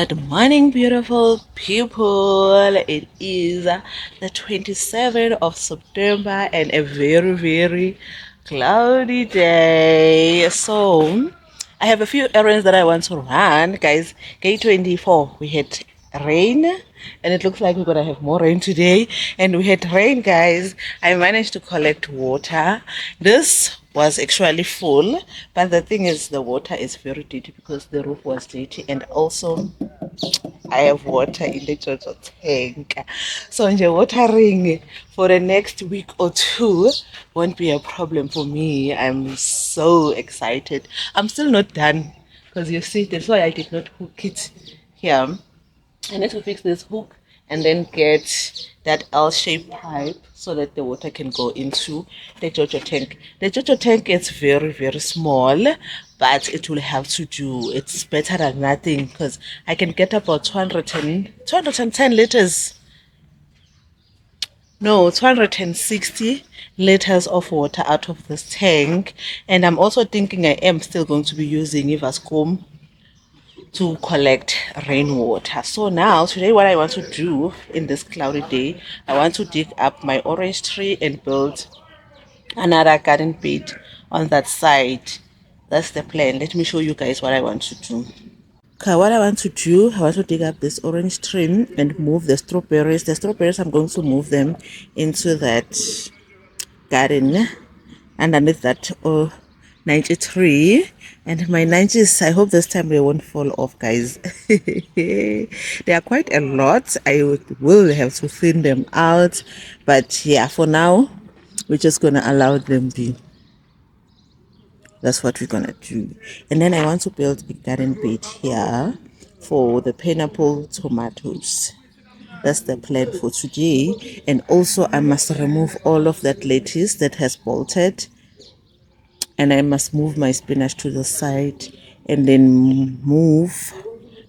Good morning, beautiful people. It is the 27th of September and a very, very cloudy day. So, I have a few errands that I want to run, guys. Day 24, we had rain, and it looks like we're gonna have more rain today. And we had rain, guys. I managed to collect water. This was actually full, but the thing is, the water is very dirty because the roof was dirty, and also I have water in the Jojo tank. So nje watering for the next week or two won't be a problem for me. I'm so excited. I'm still not done because you see, that's why I did not hook it here. I need to fix this hook and then get that L-shaped pipe so that the water can go into the Jojo tank. The Jojo tank is very, very small, but it will have to do. It's better than nothing because I can get about 210 liters. No, 260 liters of water out of this tank. And I'm also thinking I am still going to be using Ivascom to collect rainwater. So now today what I want to do in this cloudy day, I want to dig up my orange tree and build another garden bed on that side. That's the plan. Let me show you guys what I want to do. Okay, what I want to do, I want to dig up this orange tree and move the strawberries. The strawberries, I'm going to move them into that garden underneath that 93. And my 90s, I hope this time they won't fall off, guys. They are quite a lot. Will have to thin them out, but yeah, for now we're just gonna allow them be. That's what we're gonna do. And then I want to build a garden bed here for the pineapple tomatoes. That's the plan for today. And also I must remove all of that lettuce that has bolted, and I must move my spinach to the side and then move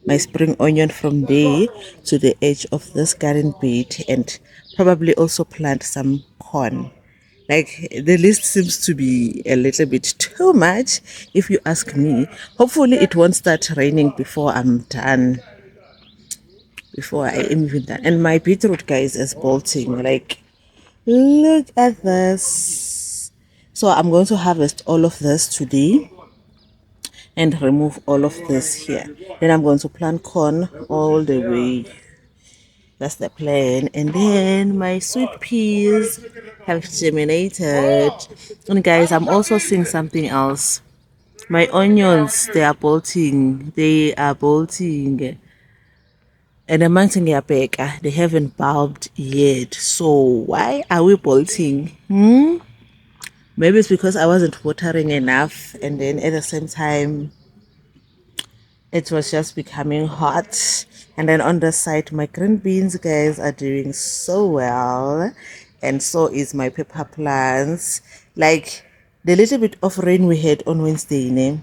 my spring onion from there to the edge of this garden bed, and probably also plant some corn. Like, the list seems to be a little bit too much if you ask me. Hopefully it won't start raining before I'm done, before I am even done. And my beetroot, guys, is bolting. Like, look at this. So I'm going to harvest all of this today and remove all of this here. Then I'm going to plant corn all the way. That's the plan. And then my sweet peas have germinated. And guys, I'm also seeing something else. My onions, they are bolting. They are bolting. And the mountain they haven't bulbed yet. So why are we bolting? Maybe it's because I wasn't watering enough, and then at the same time it was just becoming hot. And then on the side, my green beans, guys, are doing so well, and so is my pepper plants. Like, the little bit of rain we had on Wednesday,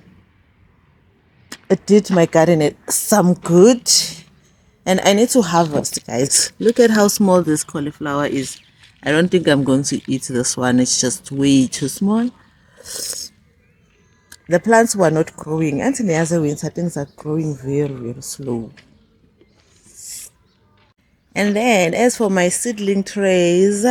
it did my garden some good. And I need to harvest, guys. Look at how small this cauliflower is. I don't think I'm going to eat this one. It's just way too small. The plants were not growing. And in the other winter, things are growing very, very slow. And then as for my seedling trays,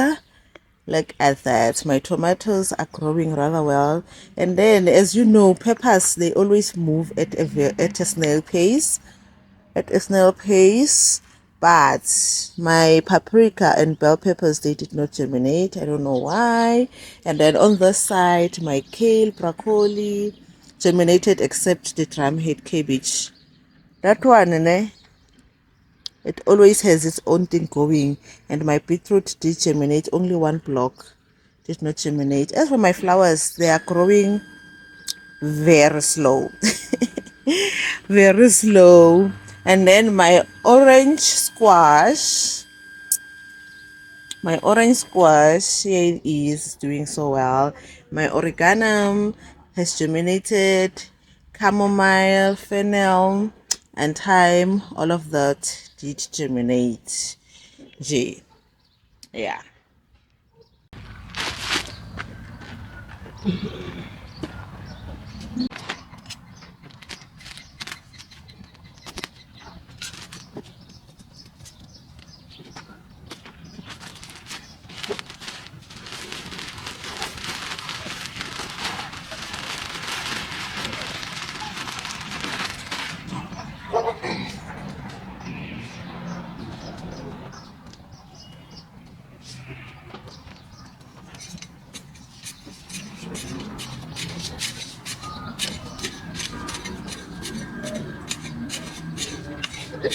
look at that. My tomatoes are growing rather well. And then, as you know, peppers, they always move at a snail pace. But my paprika and bell peppers, they did not germinate. I don't know why. And then on the side, my kale, broccoli germinated, except the drumhead cabbage. That one, it always has its own thing going. And my beetroot did germinate. Only one block did not germinate. As for my flowers, they are growing very slow. Very slow. And then my orange squash here is doing so well. My oregano has germinated. Chamomile, fennel, and thyme, all of that did germinate. Yeah. The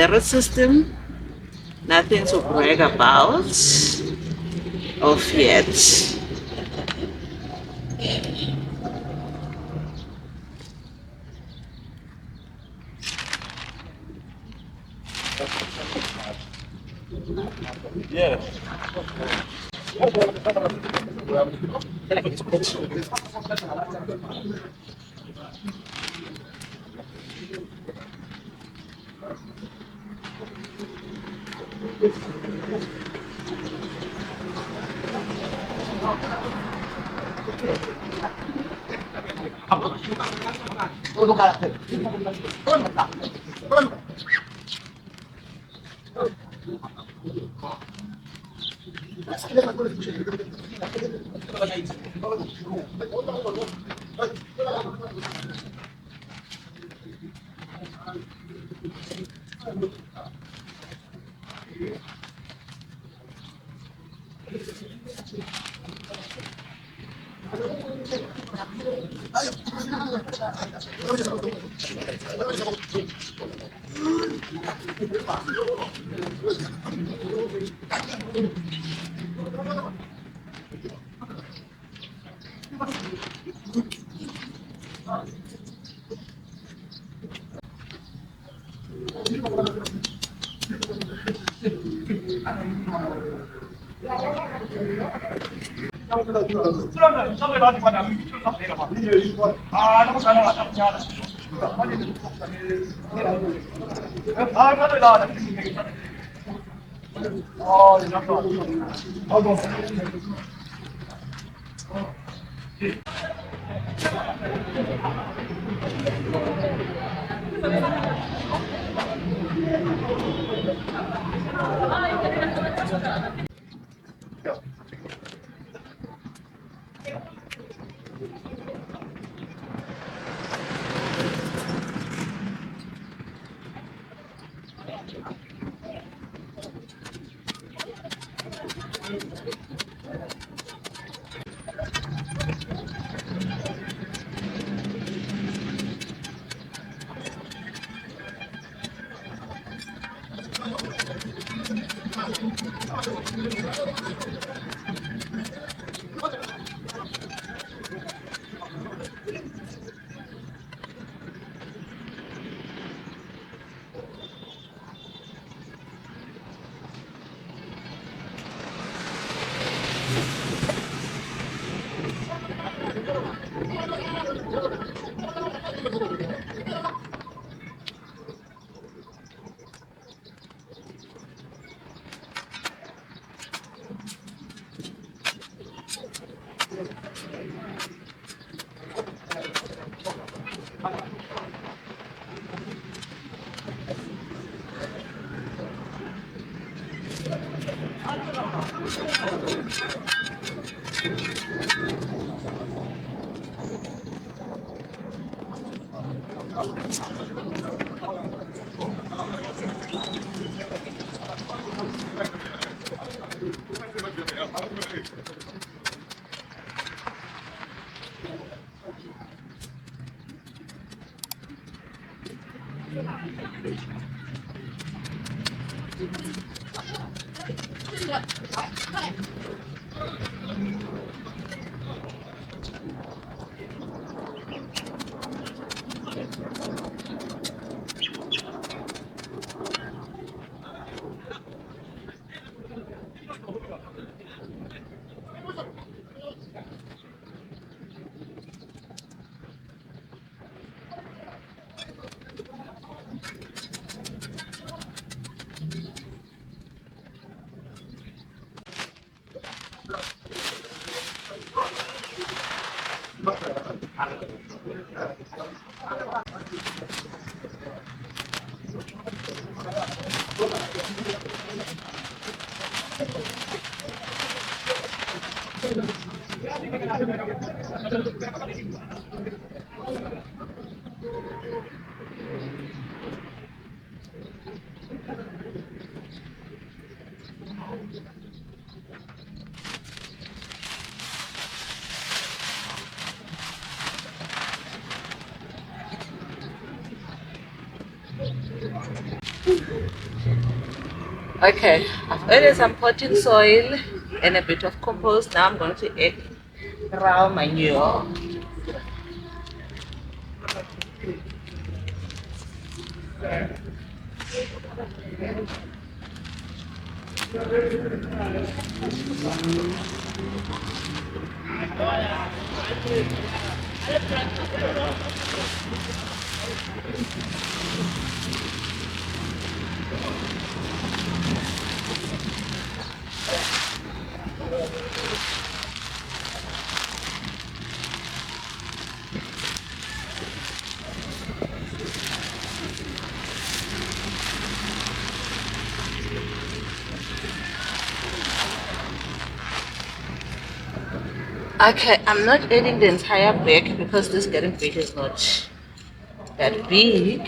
root system, nothing to brag about of yet. Okay, I've added some potting soil and a bit of compost. Now I'm going to add raw manure. Okay, I'm not adding the entire bag because this garden bed is not that big.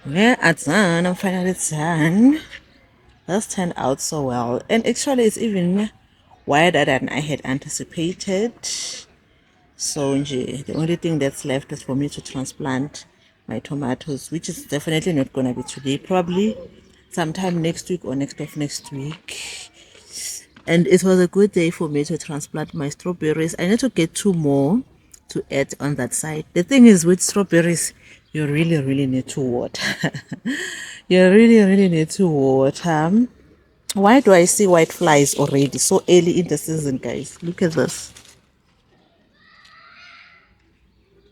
Yeah, I'm finally done. This turned out so well, and actually it's even wider than I had anticipated. So the only thing that's left is for me to transplant my tomatoes, which is definitely not gonna be today, probably sometime next week or next of next week. And it was a good day for me to transplant my strawberries. I need to get two more to add on that side. The thing is, with strawberries, you really need to water. You really need to water. Why do I see white flies already so early in the season, guys? Look at this.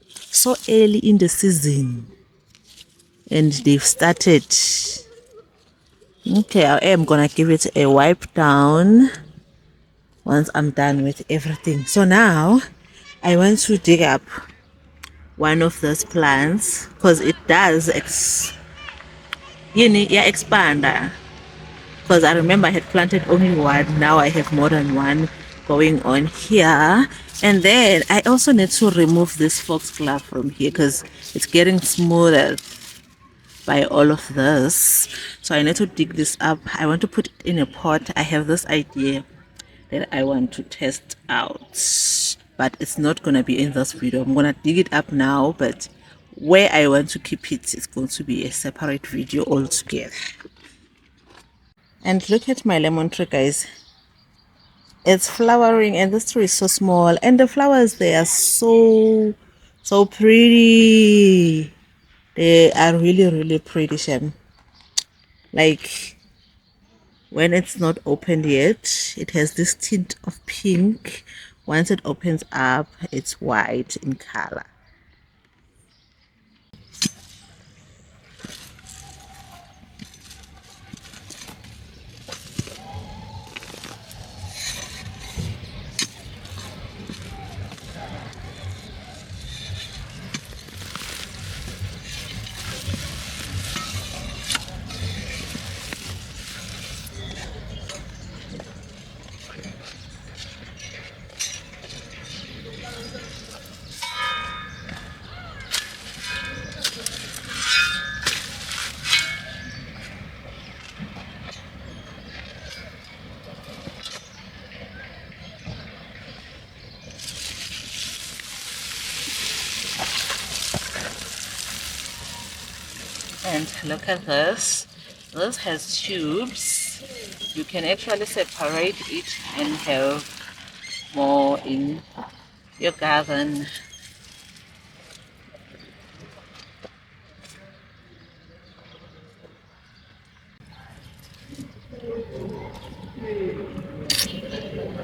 So early in the season, and they've started. Okay, I am gonna give it a wipe down once I'm done with everything. So now I want to dig up one of those plants because it does expand, because I remember I had planted only one. Now I have more than one going on here. And then I also need to remove this foxglove from here because it's getting smoother by all of this. So I need to dig this up. I want to put it in a pot. I have this idea that I want to test out, but it's not gonna be in this video. I'm gonna dig it up now, but where I want to keep it is going to be a separate video altogether. And look at my lemon tree, guys. It's flowering, and this tree is so small, and the flowers, they are so pretty. They are really pretty, Shem. Like, when it's not opened yet, it has this tint of pink. Once it opens up, it's white in color. And look at this. This has tubes. You can actually separate it and have more in your garden.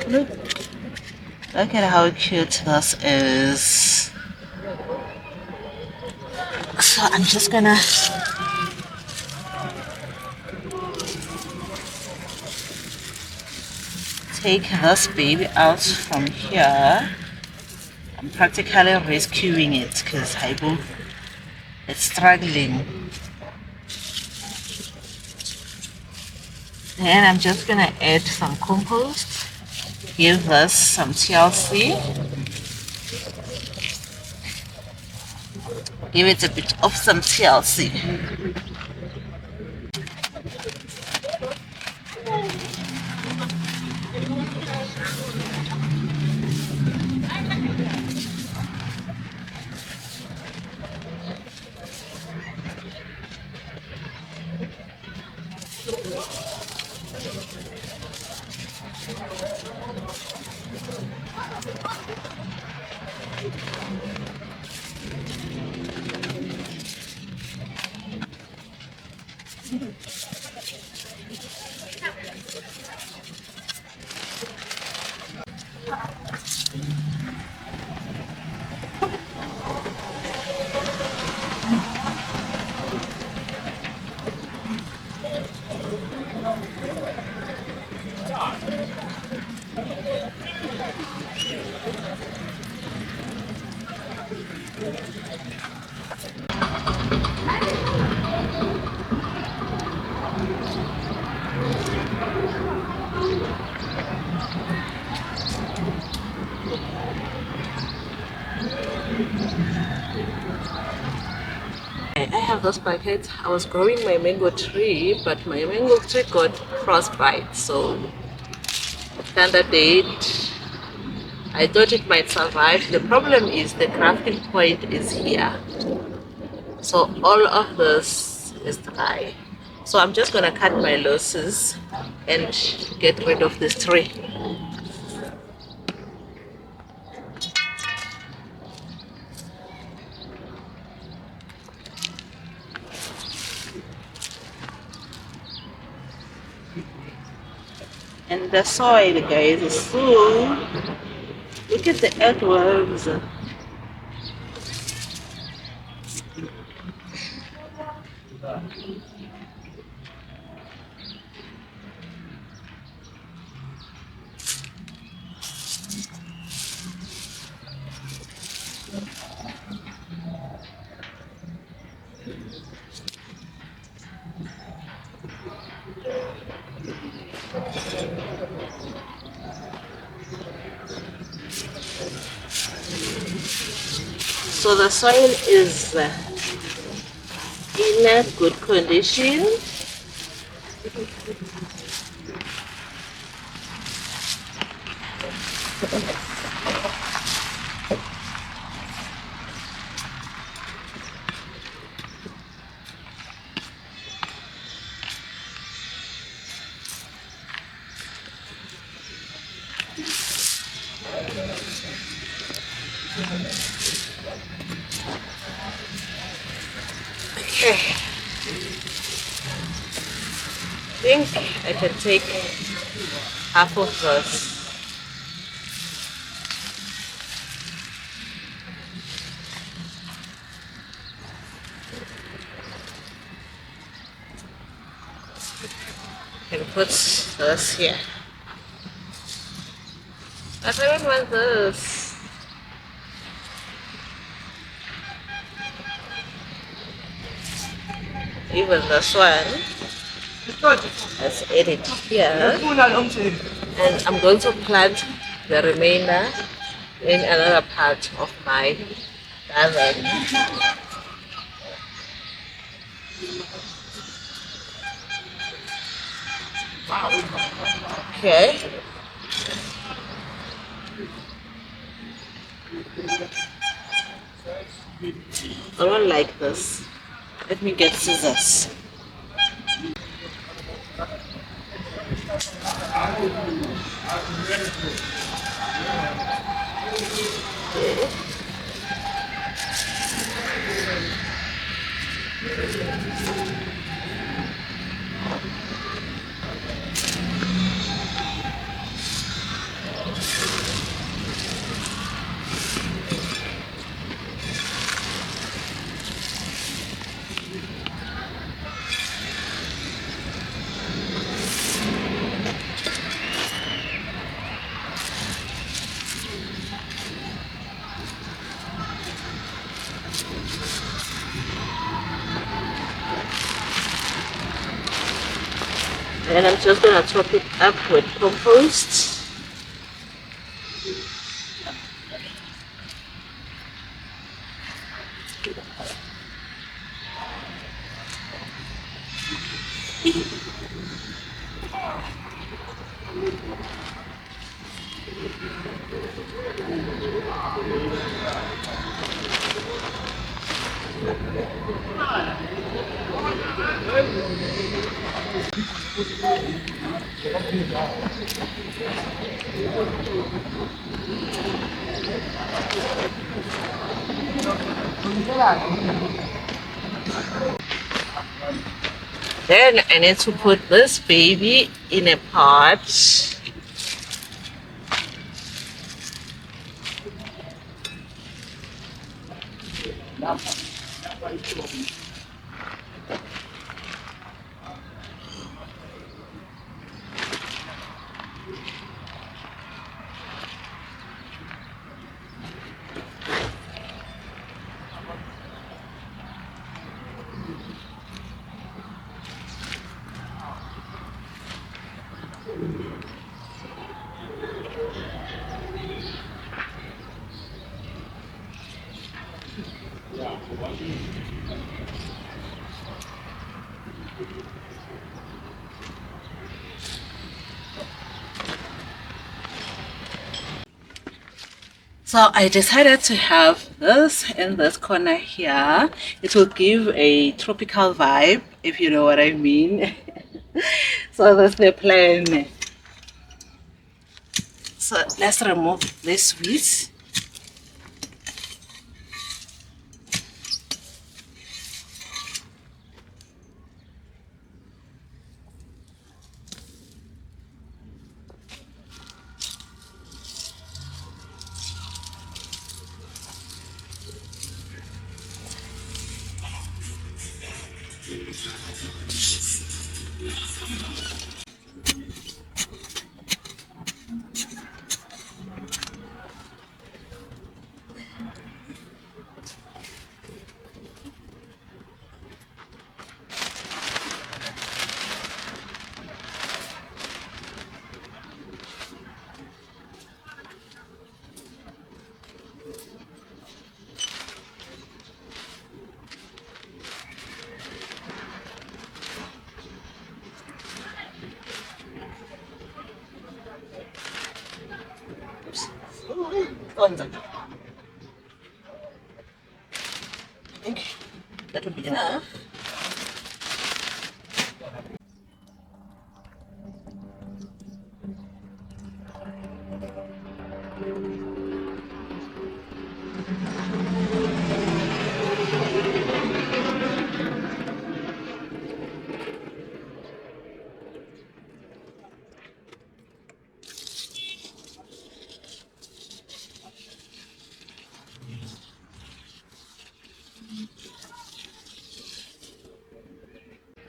Look, look at how cute this is. So I'm just gonna take this baby out from here. I'm practically rescuing it because it's struggling. Then I'm just gonna add some compost, give this some TLC, give it a bit of some TLC. I have this bucket. I was growing my mango tree, but my mango tree got frostbite, so standard date. I thought it might survive. The problem is the grafting point is here. So all of this is dry. So I'm just gonna cut my losses and get rid of this tree. And the soil, guys, is so, look at the earthworms. So the soil is in a good condition. Okay, I think I can take half of this. And put this here. But I don't want this. Even this one. Let's add it here. And I'm going to plant the remainder in another part of my garden. Okay. I don't like this. Let me get scissors. And I'm just gonna top it up with compost. Then I need to put this baby in a pot. So I decided to have this in this corner here. It will give a tropical vibe, if you know what I mean. So that's the plan. So let's remove this weeds. I think that would be enough.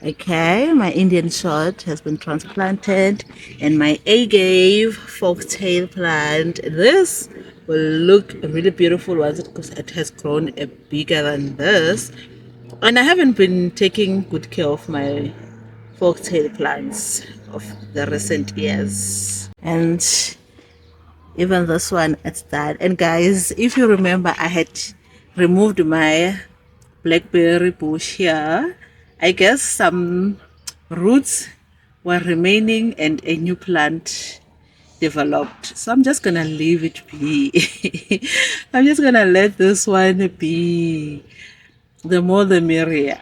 Okay, my Indian short has been transplanted and my agave folktail plant. This will look really beautiful once it has grown a bigger than this. And I haven't been taking good care of my folktail plants of the recent years. And even this one, it's that. And guys, if you remember, I had removed my blackberry bush here. I guess some roots were remaining and a new plant developed. So I'm just gonna leave it be. I'm just gonna let this one be. The more the merrier.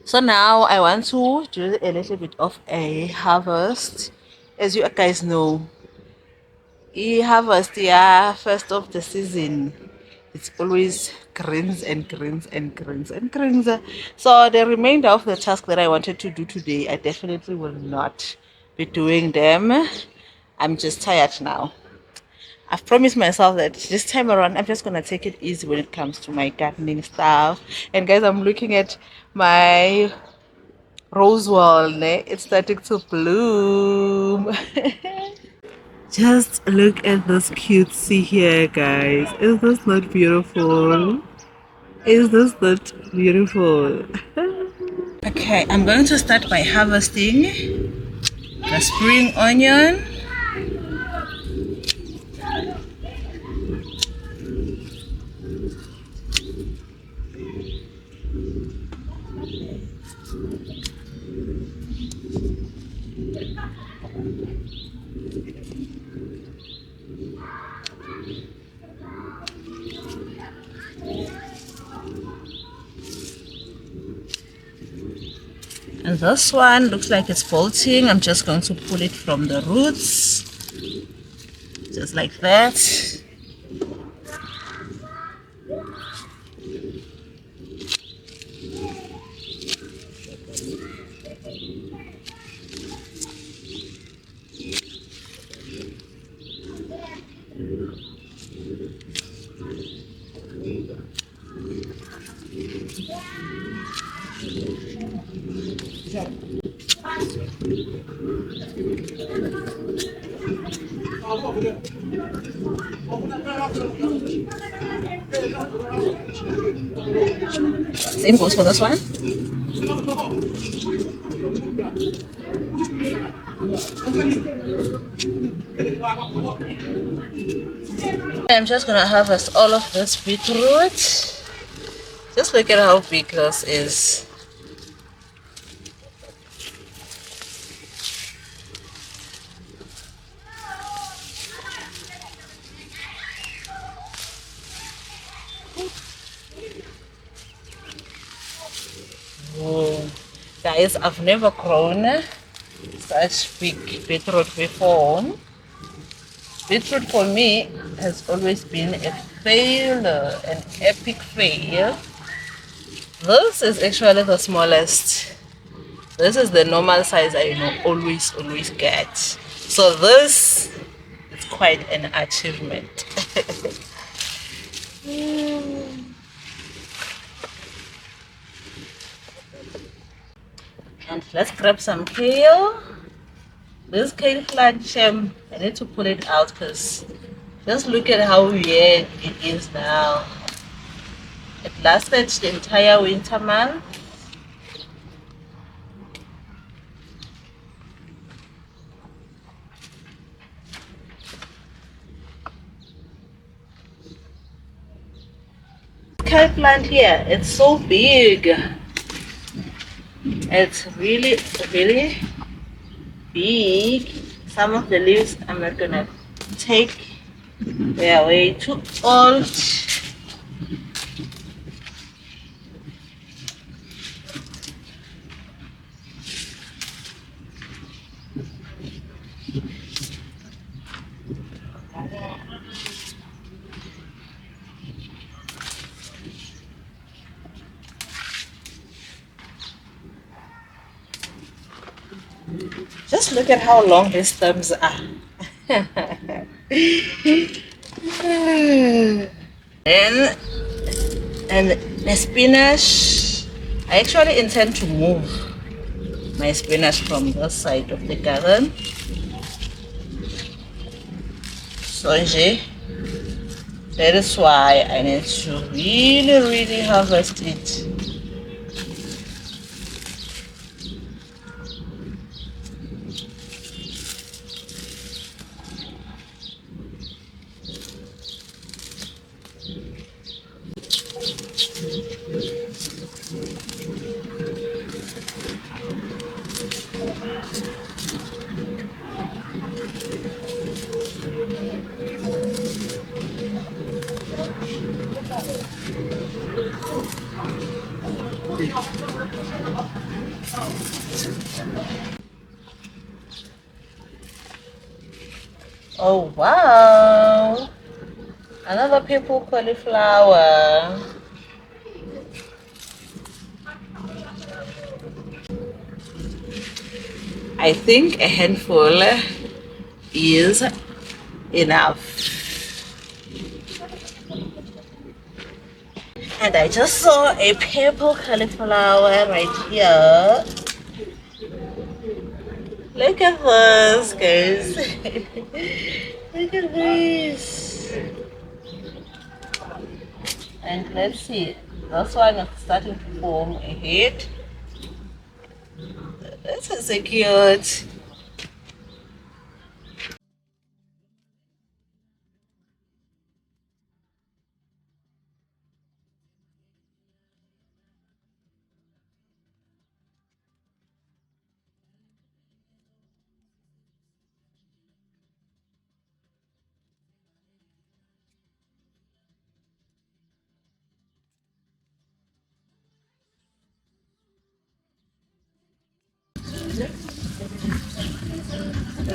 So now I want to do a little bit of a harvest. As you guys know, harvest, yeah, first of the season, it's always greens and greens and greens and greens. So the remainder of the task that I wanted to do today, I definitely will not be doing them. I'm just tired now. I've promised myself that this time around I'm just gonna take it easy when it comes to my gardening stuff. And guys, I'm looking at my rose wall, it's starting to bloom. Just look at this cutesy here, guys. Is this not beautiful? Is this not beautiful? Okay, I'm going to start by harvesting the spring onion. And this one looks like it's bolting. I'm just going to pull it from the roots, just like that. Same goes for this one. I'm just gonna harvest all of this beetroot. Just look at how big this is. Whoa. Guys, I've never grown such big beetroot before. Beetroot for me has always been a failure, an epic fail. This is actually the smallest. This is the normal size I always get. So this is quite an achievement. And let's grab some kale. This kale plant, I need to pull it out because just look at how weird it is now. It lasted the entire winter month. Kale plant here, it's so big. It's really big. Some of the leaves I'm not gonna take, they are way too old. Just look at how long these stems are. and the spinach, I actually intend to move my spinach from this side of the garden. So that is why I need to really harvest it. Oh wow! Another purple cauliflower. I think a handful is enough. And I just saw a purple cauliflower right here. Look at this, guys. Look at this. And let's see. This one is starting to form a head. This is so cute.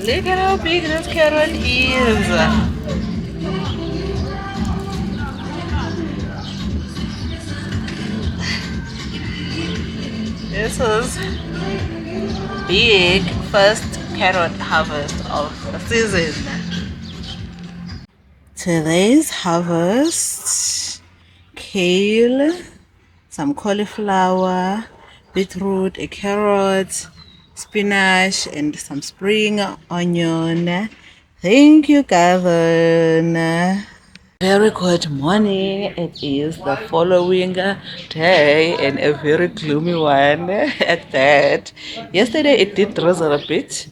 Look at how big this carrot is. This is big first carrot harvest of the season. Today's harvest: kale, some cauliflower, beetroot, a carrot, spinach, and some spring onion, Thank you, Gavin. Very good morning. It is the following day and a very gloomy one at that. Yesterday it did drizzle a bit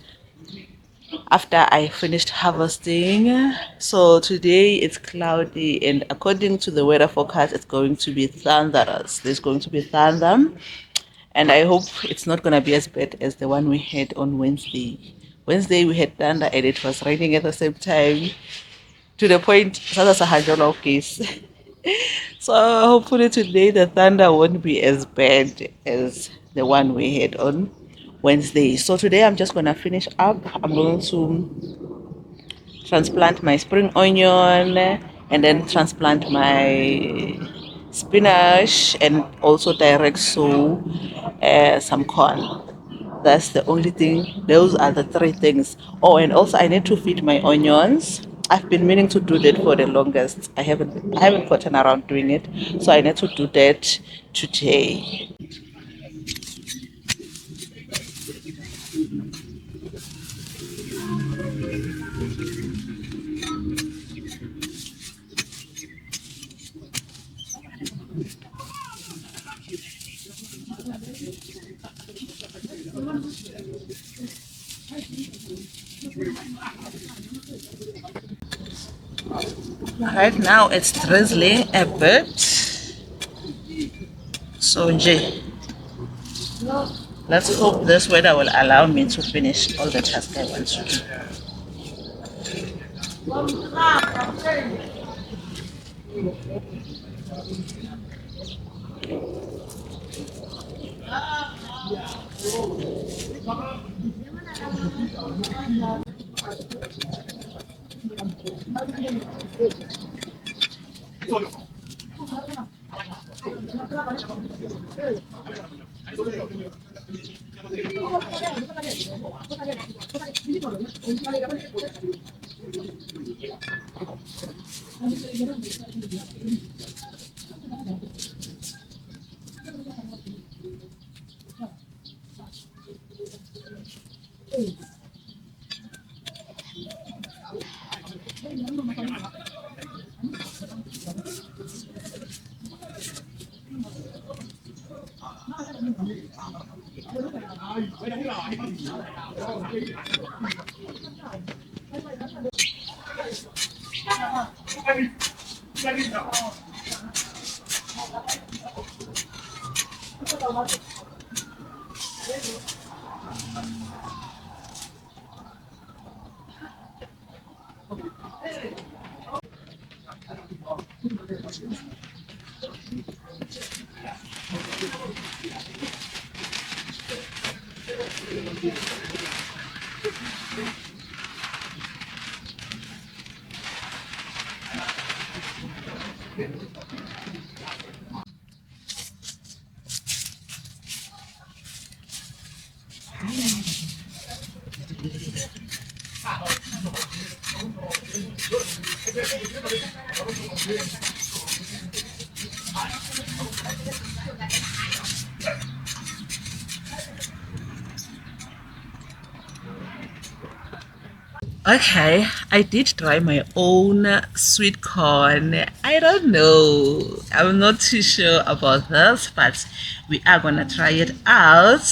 after I finished harvesting. So today it's cloudy, and according to the weather forecast, it's going to be thunderous. There's going to be thunder, and I hope it's not going to be as bad as the one we had on Wednesday. Wednesday we had thunder and it was raining at the same time to the point that's a hydro case. So hopefully today the thunder won't be as bad as the one we had on Wednesday. So today I'm just gonna finish up. I'm going to transplant my spring onion and then transplant my spinach and also direct sow some corn. That's the only thing. Those are the three things. Oh, and also I need to feed my onions. I've been meaning to do that for the longest. I haven't gotten around doing it, so I need to do that today. Right now it's drizzling a bit. So Jay, let's hope this weather will allow me to finish all the tasks I want to do. Okay, I did try my own sweet corn. I don't know. I'm not too sure about this, but we are gonna try it out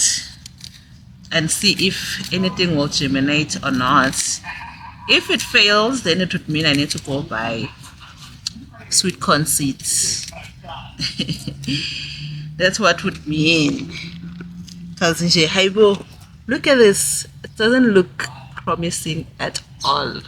and see if anything will germinate or not. If it fails, then it would mean I need to go buy sweet corn seeds. That's what would mean. Because look at this. It doesn't look promising at all.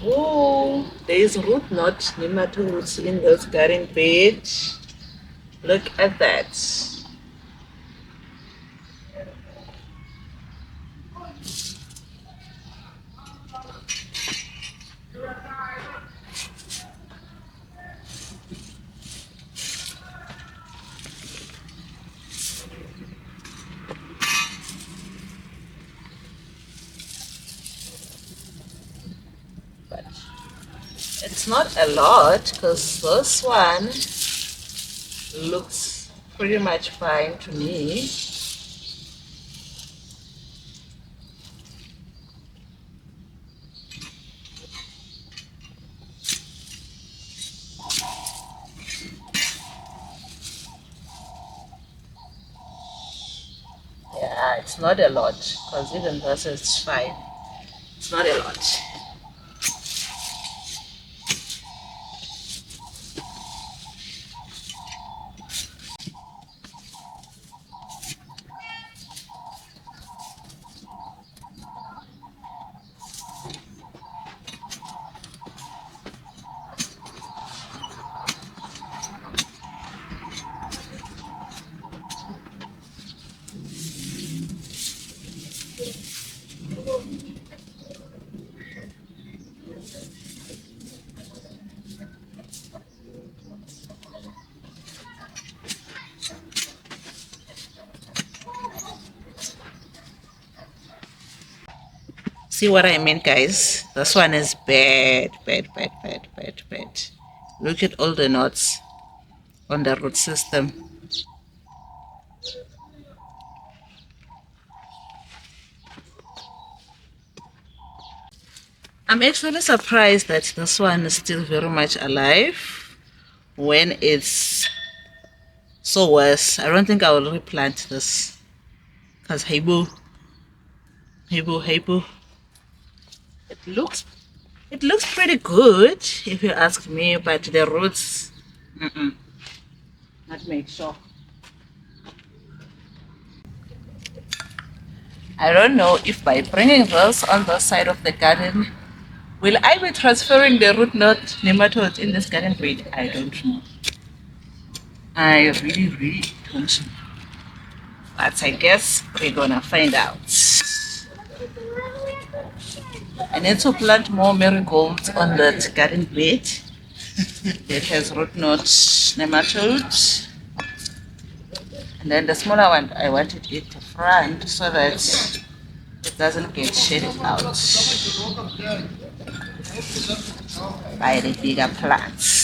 Oh, there's root knot nematodes in this garden bed. Look at that. But it's not a lot because this one looks pretty much fine to me. Yeah, it's not a lot because even this is fine. It's not a lot. See what I mean, guys? This one is bad, bad, bad, bad, bad, bad. Look at all the knots on the root system. I'm actually surprised that this one is still very much alive when it's so worse. I don't think I will replant this because hey boo, hey boo, hey boo. It looks it looks pretty good if you ask me, but the roots, not make sure. I don't know if by bringing this on the side of the garden, will I be transferring the root knot nematodes in this garden bed? I don't know. I really, really don't know. But I guess we're gonna find out. I need to plant more marigolds on that garden bed that has root knot nematodes. And then the smaller one, I wanted it to front so that it doesn't get shaded out by the bigger plants.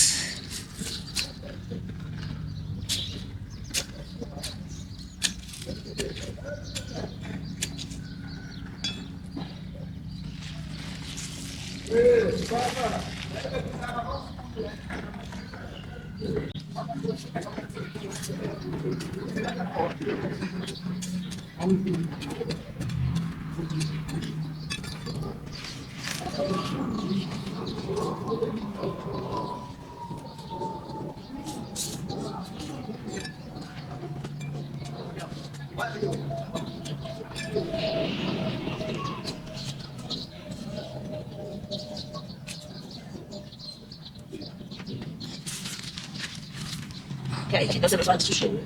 Okay, he doesn't want to show.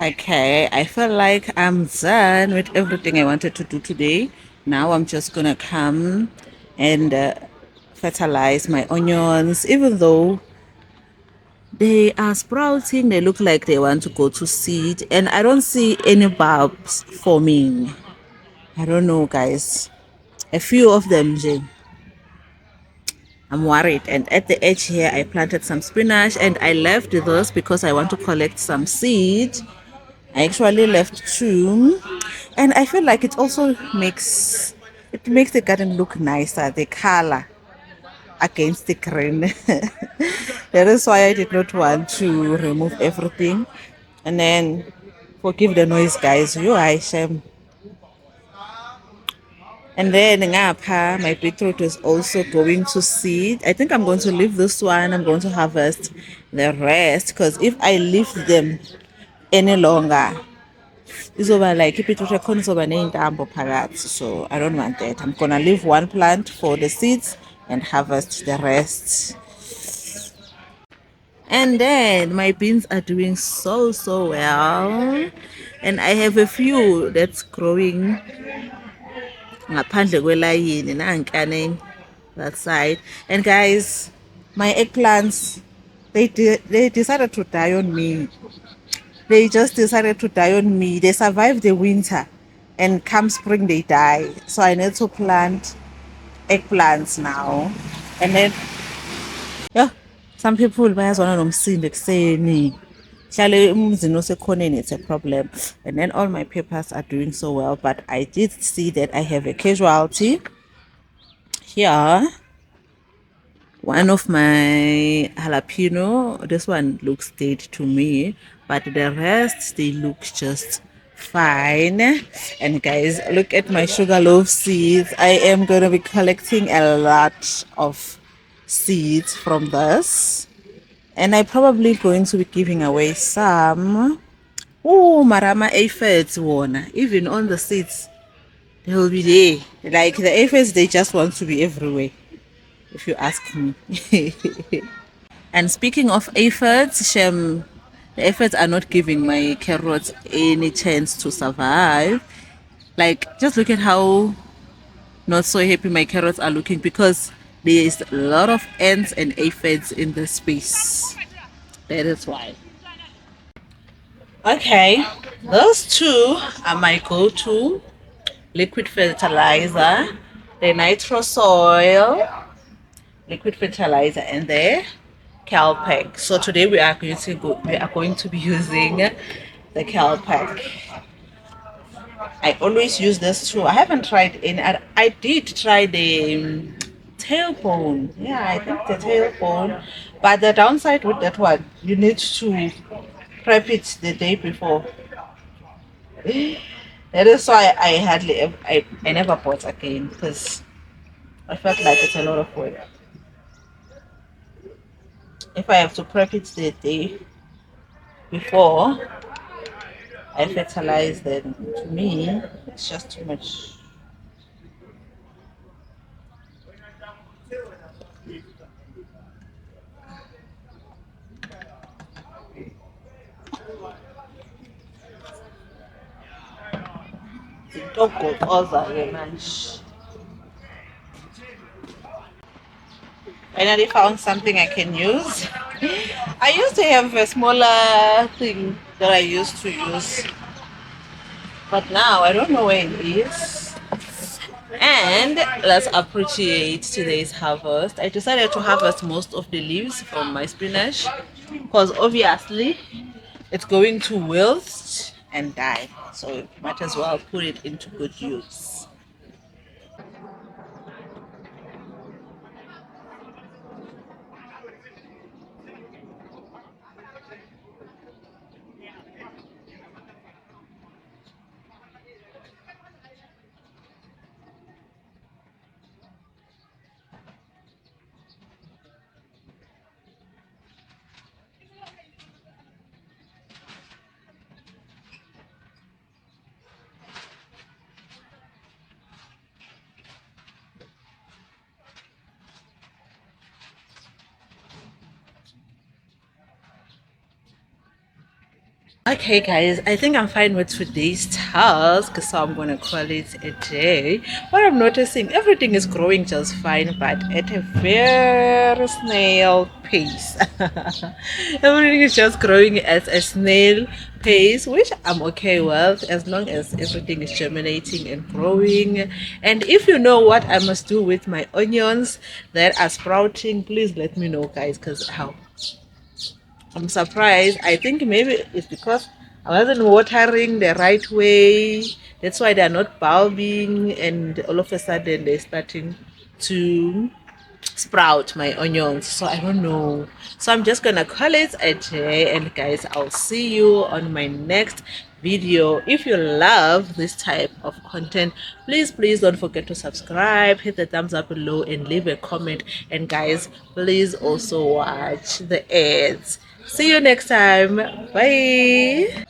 Okay, I feel like I'm done with everything I wanted to do today. Now I'm just gonna come and fertilize my onions, even though they are sprouting, they look like they want to go to seed, and I don't see any bulbs forming. I don't know, guys. A few of them, Jay. I'm worried. And at the edge here, I planted some spinach and I left those because I want to collect some seed. I actually left two, and I feel like it also makes the garden look nicer. The color against the green. That is why I did not want to remove everything. And then forgive the noise, guys. You I shame. And then ngapha, my beetroot is also going to seed. I think I'm going to leave this one. I'm going to harvest the rest because if I leave them any longer, izoba like ibhitruthi yakhona izoba ney'ntambo phakathi. So I don't want that. I'm gonna leave one plant for the seeds and harvest the rest. And then my beans are doing so well. And I have a few that's growing ngaphandle kwelayini nankane that side. And guys, my eggplants, they decided to die on me. They just decided to die on me. They survived the winter and come spring they die. So I need to plant eggplants now. And then yeah, some people bayazwana nomsindo ekuseni. Hlale emzini osekhoneni, it's a problem. And then all my peppers are doing so well, but I did see that I have a casualty here. One of my jalapeno, this one looks dead to me, but the rest they look just fine. And guys, look at my sugar loaf seeds. I am going to be collecting a lot of seeds from this, and I probably going to be giving away some. Oh, marama aphids one, even on the seeds they will be there. Like the aphids, they just want to be everywhere, if you ask me. And speaking of aphids, Shem, the aphids are not giving my carrots any chance to survive. Like, just look at how not so happy my carrots are looking because there is a lot of ants and aphids in the space. That is why. Okay, those two are my go-to liquid fertilizer, the nitro soil, liquid fertilizer, and the Calpack. So today we are going to be using the Calpack. I always use this too. I haven't tried any. I did try the tailbone. Yeah, I think the tailbone. But the downside with that one, you need to prep it the day before. That is why I never bought again because I felt like it's a lot of work. If I have to prep it the day before I fertilize, then to me it's just too much. Dog got other manje. Finally found something I can use. I used to have a smaller thing that I used to use, but now I don't know where it is. And let's appreciate today's harvest. I decided to harvest most of the leaves from my spinach because obviously it's going to wilt and die. So might as well put it into good use. Okay, guys, I think I'm fine with today's task, so I'm gonna call it a day. What I'm noticing, everything is growing just fine, but at a very snail pace. Everything is just growing at a snail pace, which I'm okay with as long as everything is germinating and growing. And if you know what I must do with my onions that are sprouting, please let me know, guys, because how I'm surprised. I think maybe it's because I wasn't watering the right way. That's why they're not bulbing, and all of a sudden they're starting to sprout my onions. So I don't know. So I'm just gonna call it a day, and guys, I'll see you on my next video. If you love this type of content, please don't forget to subscribe, hit the thumbs up below, and leave a comment. And guys, please also watch the ads. See you next time. Bye.